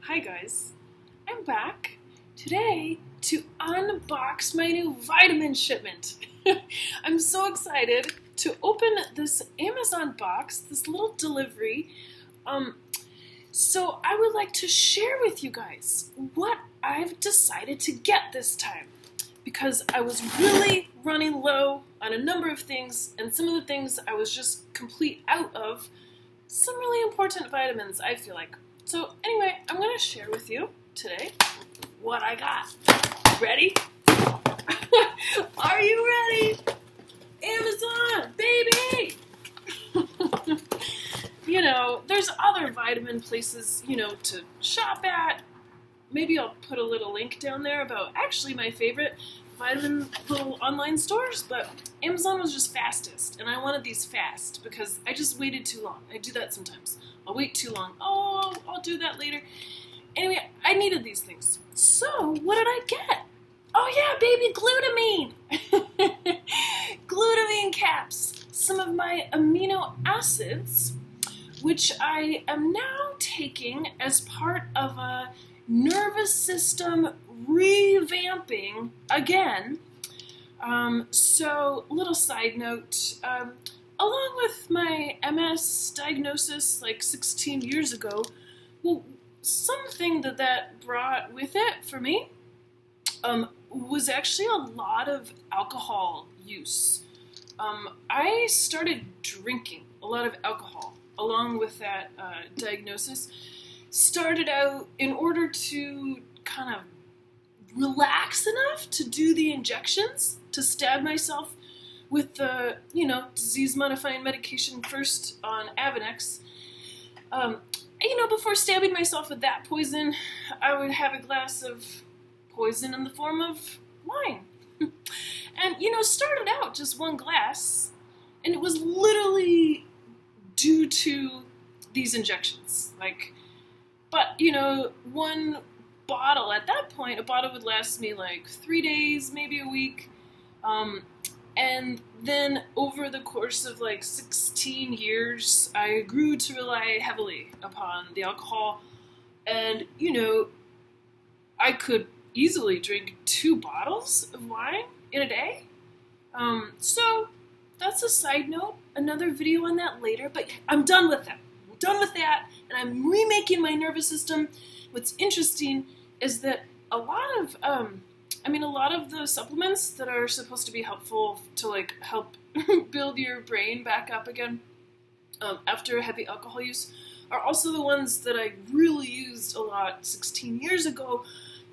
Hi guys, I'm back today to unbox my new vitamin shipment. I'm so excited to open this Amazon box, this little delivery. So I would like to share with you guys what I've decided to get this time, because I was really running low on a number of things, and some of the things I was just complete out of some really important vitamins, I feel like. So anyway, I'm going to share with you today what I got. Ready? Are you ready? Amazon, baby! There's other vitamin places, to shop at. Maybe I'll put a little link down there about actually my favorite vitamin little online stores, but Amazon was just fastest, and I wanted these fast because I just waited too long. I do that sometimes. I'll wait too long. Oh, I'll do that later. Anyway, I needed these things. So, what did I get? Oh yeah, baby, glutamine! Glutamine caps. Some of my amino acids, which I am now taking as part of a nervous system revamping again. So, little side note, along with my MS diagnosis like 16 years ago, well, something that brought with it for me was actually a lot of alcohol use. I started drinking a lot of alcohol along with that diagnosis. Started out in order to kind of relax enough to do the injections, to stab myself with the, disease-modifying medication first on Avonex. Before stabbing myself with that poison, I would have a glass of poison in the form of wine. And, started out just one glass, and it was literally due to these injections. But, one bottle, at that point, a bottle would last me like 3 days, maybe a week. And then over the course of 16 years, I grew to rely heavily upon the alcohol. And, I could easily drink 2 bottles of wine in a day. So that's a side note. Another video on that later, but I'm done with that. I'm done with that, and I'm remaking my nervous system. What's interesting is that a lot of the supplements that are supposed to be helpful to help build your brain back up again after heavy alcohol use are also the ones that I really used a lot 16 years ago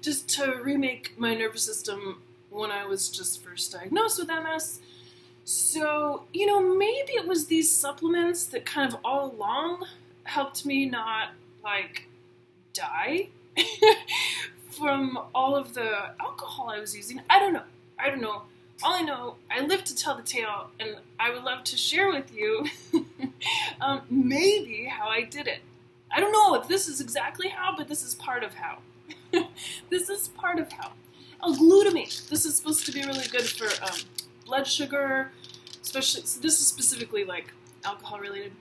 just to remake my nervous system when I was just first diagnosed with MS. So, maybe it was these supplements that kind of all along helped me not die from all of the alcohol I was using. I don't know. All I know, I live to tell the tale, and I would love to share with you maybe how I did it. I don't know if this is exactly how, but this is part of how. This is part of how. Oh, glutamate. This is supposed to be really good for blood sugar, especially, so this is specifically alcohol related.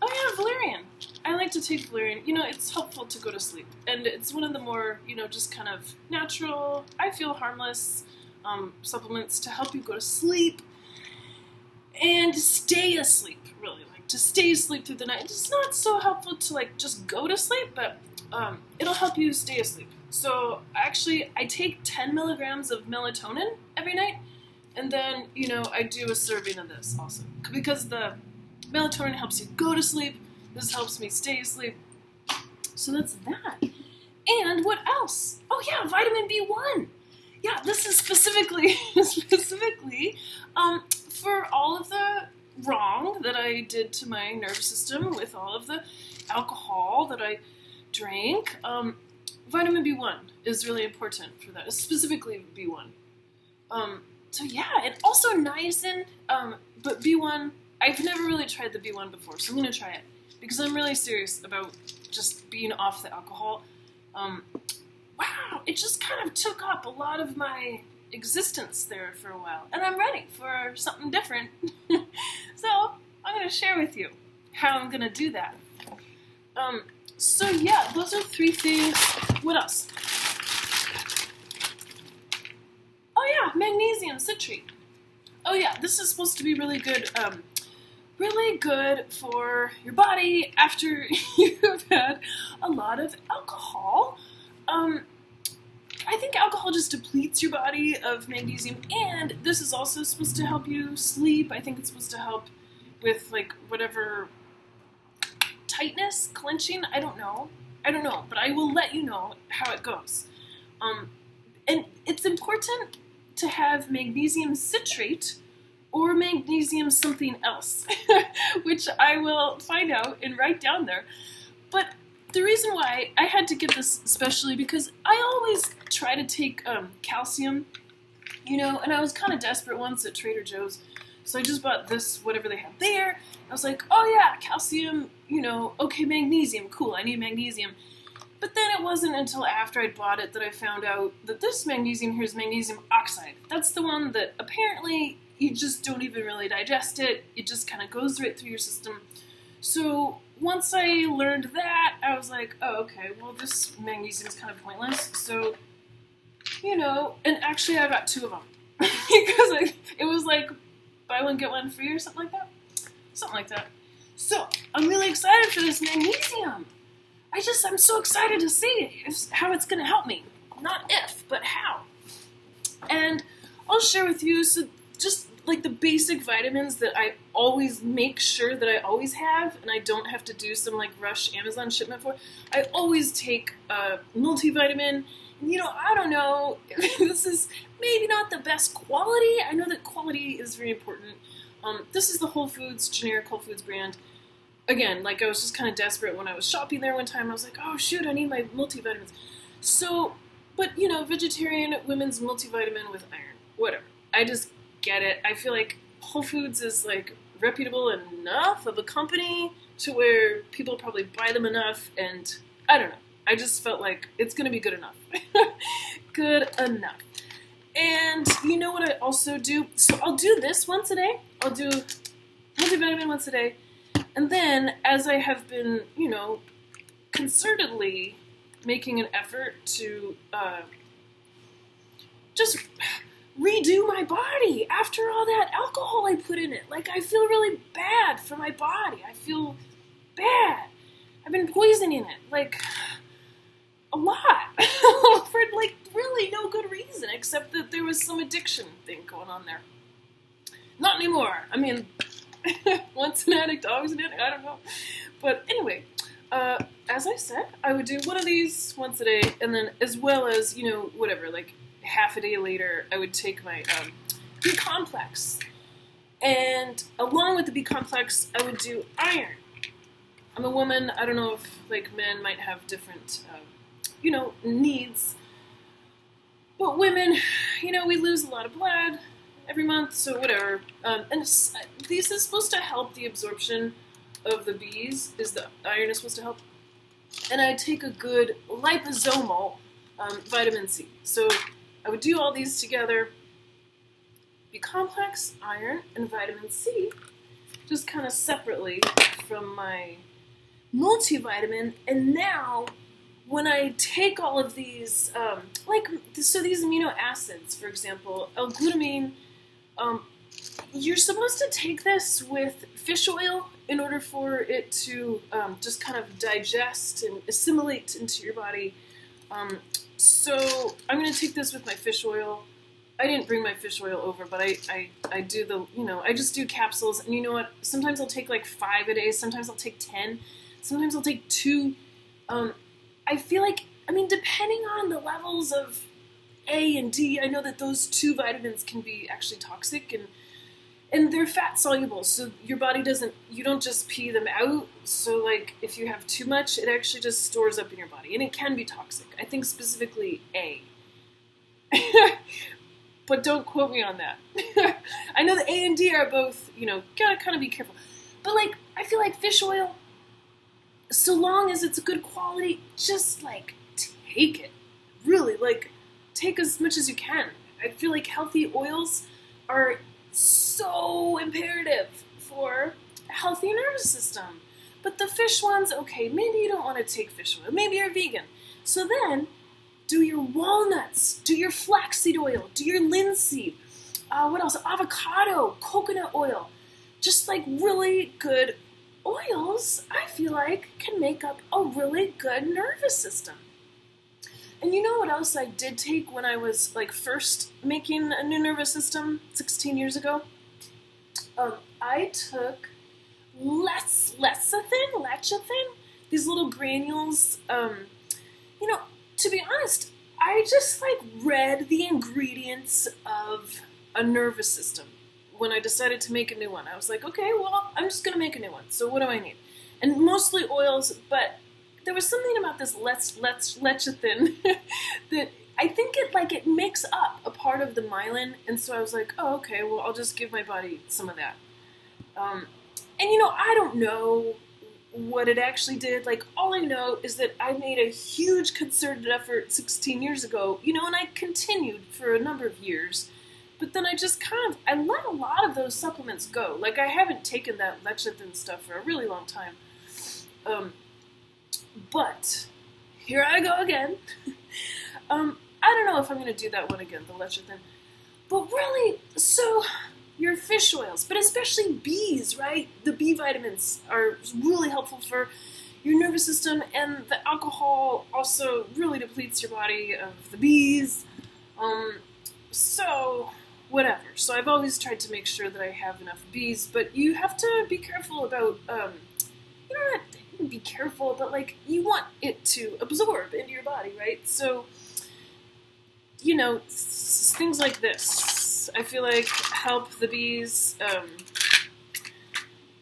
Oh yeah, valerian. I like to take valerian. It's helpful to go to sleep. And it's one of the more, just kind of natural, I feel harmless supplements to help you go to sleep and stay asleep, really. To stay asleep through the night. It's not so helpful to just go to sleep, but it'll help you stay asleep. So actually, I take 10 milligrams of melatonin every night, and then, I do a serving of this also. Because the melatonin helps you go to sleep. This helps me stay asleep. So that's that. And what else? Oh yeah, vitamin B1. Yeah, this is specifically for all of the wrong that I did to my nervous system with all of the alcohol that I drank. Vitamin B1 is really important for that, specifically B1. So yeah, and also niacin, but B1, I've never really tried the B1 before, so I'm going to try it, because I'm really serious about just being off the alcohol. Wow, it just kind of took up a lot of my existence there for a while, and I'm ready for something different. So I'm going to share with you how I'm going to do that. So yeah, those are 3 things. What else? Oh yeah, magnesium citrate. Oh yeah, this is supposed to be really good for your body after you've had a lot of alcohol. I think alcohol just depletes your body of magnesium, and this is also supposed to help you sleep. I think it's supposed to help with like whatever tightness, clenching. I don't know, but I will let you know how it goes. And it's important to have magnesium citrate or magnesium something else, which I will find out and write down there. But the reason why I had to get this especially because I always try to take calcium, and I was kind of desperate once at Trader Joe's, so I just bought this, whatever they had there. I was like, oh yeah, calcium, okay, magnesium, cool, I need magnesium. But then it wasn't until after I bought it that I found out that this magnesium here is magnesium oxide. That's the one that apparently you just don't even really digest it. It just kind of goes right through your system. So once I learned that, I was like, oh, okay, well, this magnesium is kind of pointless. So, and actually I got 2 of them. Because it was like buy one, get one free or something like that. So I'm really excited for this magnesium. I'm so excited to see how it's going to help me. Not if, but how. And I'll share with you just like the basic vitamins that I always make sure that I always have, and I don't have to do some like rush Amazon shipment for. I always take a multivitamin. I don't know, this is maybe not the best quality. I know that quality is very important. This is the generic Whole Foods brand. Again, like I was just kind of desperate when I was shopping there one time. I was like, oh shoot, I need my multivitamins. So, but vegetarian women's multivitamin with iron, whatever. I just get it. I feel like Whole Foods is like reputable enough of a company to where people probably buy them enough, and I don't know. I just felt like it's going to be good enough. Good enough. And you know what I also do? So I'll do this once a day. I'll do multivitamin once a day. And then, as I have been, concertedly making an effort to just redo my body after all that alcohol I put in it. Like, I feel really bad for my body. I feel bad. I've been poisoning it, like, a lot. For, like, really no good reason, except that there was some addiction thing going on there. Not anymore. I mean, once an addict, always an addict, I don't know. But anyway, as I said, I would do one of these once a day, and then as well as, whatever, like half a day later, I would take my B-complex. And along with the B-complex, I would do iron. I'm a woman. I don't know if, like, men might have different, needs. But women, we lose a lot of blood every month, so whatever. And this is supposed to help the absorption of the B's, the iron is supposed to help. And I take a good liposomal vitamin C. So I would do all these together. B-complex, iron, and vitamin C, just kind of separately from my multivitamin. And now, when I take all of these, these amino acids, for example, L-glutamine, you're supposed to take this with fish oil in order for it to just kind of digest and assimilate into your body. So I'm going to take this with my fish oil. I didn't bring my fish oil over, but I do I just do capsules. And you know what? Sometimes I'll take like 5 a day. Sometimes I'll take 10. Sometimes I'll take 2. I feel like, depending on the levels of A and D, I know that those 2 vitamins can be actually toxic, and they're fat soluble, so your body you don't just pee them out. So like if you have too much, it actually just stores up in your body, and it can be toxic. I think specifically A. But don't quote me on that. I know the A and D are both, gotta kind of be careful. But like, I feel like fish oil, so long as it's a good quality, just like take it. Really, like take as much as you can. I feel like healthy oils are so imperative for a healthy nervous system. But the fish ones, okay, maybe you don't want to take fish oil. Maybe you're vegan. So then, do your walnuts, do your flaxseed oil, do your linseed, what else? Avocado, coconut oil. Just like really good oils, I feel like, can make up a really good nervous system. And you know what else I did take when I was like first making a new nervous system 16 years ago? I took lecithin, these little granules. To be honest, I just like read the ingredients of a nervous system when I decided to make a new one. I was like, okay, well, I'm just gonna make a new one. So what do I need? And mostly oils, but there was something about this lecithin that I think it makes up a part of the myelin, and so I was like, oh, okay, well, I'll just give my body some of that. I don't know what it actually did. Like, all I know is that I made a huge concerted effort 16 years ago, and I continued for a number of years. But then I just I let a lot of those supplements go. Like, I haven't taken that lecithin stuff for a really long time. But here I go again. I don't know if I'm going to do that one again, the lecithin. But really, so your fish oils, but especially bees, right? The B vitamins are really helpful for your nervous system, and the alcohol also really depletes your body of the bees. So whatever. So I've always tried to make sure that I have enough bees, but you have to be careful about, not be careful, but like you want it to absorb into your body, right? So, things like this, I feel like help the bees,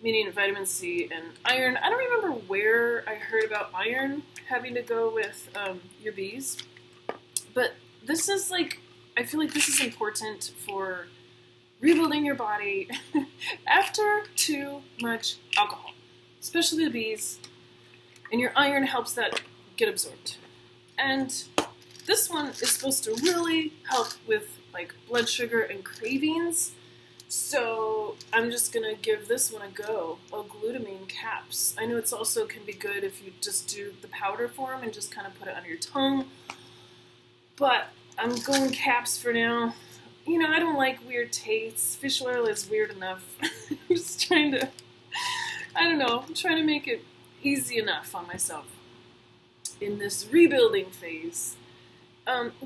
meaning vitamin C and iron. I don't remember where I heard about iron having to go with your bees, but this is like, I feel like this is important for rebuilding your body after too much alcohol, especially the bees, and your iron helps that get absorbed. And this one is supposed to really help with like blood sugar and cravings, so I'm just gonna give this one a go, L-glutamine caps. I know it's also can be good if you just do the powder form and just kind of put it under your tongue, but I'm going caps for now. I don't like weird tastes. Fish oil is weird enough. I'm just trying to, I'm trying to make it easy enough on myself in this rebuilding phase.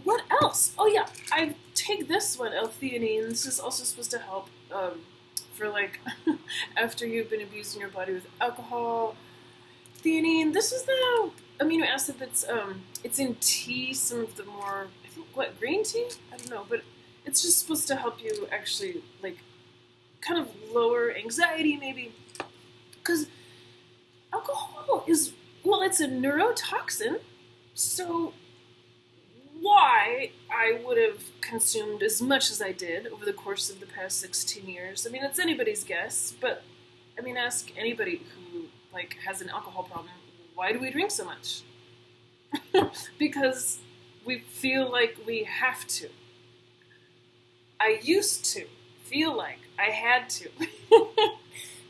What else? Oh yeah, I take this one, L-theanine. This is also supposed to help for like after you've been abusing your body with alcohol. Theanine. This is the amino acid that's it's in tea. Some of the more, I think, green tea? I don't know, but it's just supposed to help you actually like kind of lower anxiety maybe, because alcohol is, well, it's a neurotoxin, so why I would have consumed as much as I did over the course of the past 16 years. I mean, it's anybody's guess, but I mean, ask anybody who like has an alcohol problem, why do we drink so much? Because we feel like we have to. I used to feel like I had to.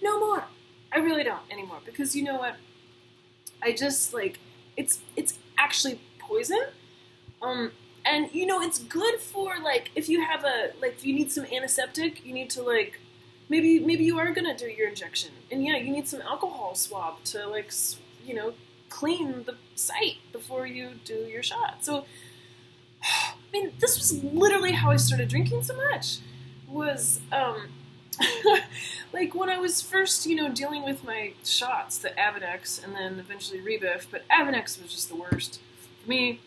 No more. I really don't anymore, because you know what? I just like, it's actually poison. And it's good for like, if you have if you need some antiseptic, you need to like, maybe you are gonna do your injection, and yeah, you need some alcohol swab to like, clean the site before you do your shot. So, I mean, this was literally how I started drinking so much, was, like when I was first, dealing with my shots, the Avonex, and then eventually Rebiff, but Avonex was just the worst for me.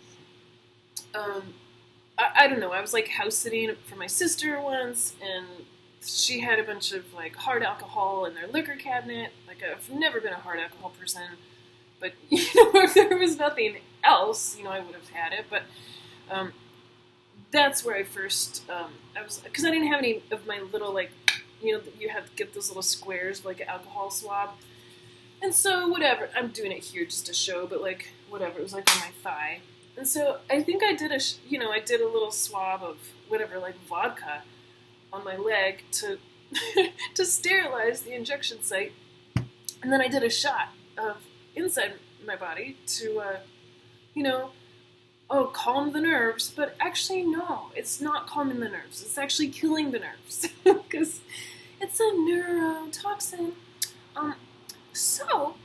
I don't know, I was like house sitting for my sister once, and she had a bunch of like hard alcohol in their liquor cabinet. Like, I've never been a hard alcohol person, but if there was nothing else, I would have had it. But that's where I first, I was, because I didn't have any of my little like, you have to get those little squares of like an alcohol swab. And so whatever, I'm doing it here just to show, but like whatever, it was like on my thigh. And so I think I did I did a little swab of whatever, like vodka on my leg to to sterilize the injection site. And then I did a shot. of inside my body to, calm the nerves, but actually no, it's not calming the nerves. It's actually killing the nerves because it's a neurotoxin. So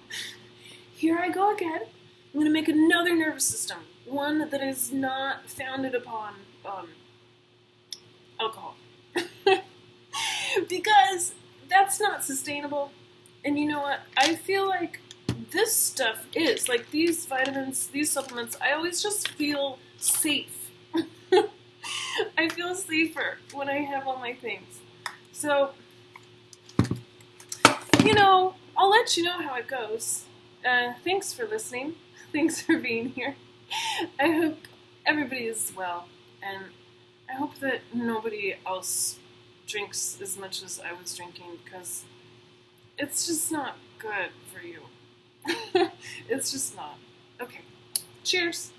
here I go again. I'm going to make another nervous system, one that is not founded upon alcohol. Because that's not sustainable. And you know what? I feel like this stuff is, like these vitamins, these supplements, I always just feel safe. I feel safer when I have all my things. So, I'll let you know how it goes. Thanks for listening. Thanks for being here. I hope everybody is well, and I hope that nobody else drinks as much as I was drinking, because it's just not good for you. It's just not. Okay. Cheers.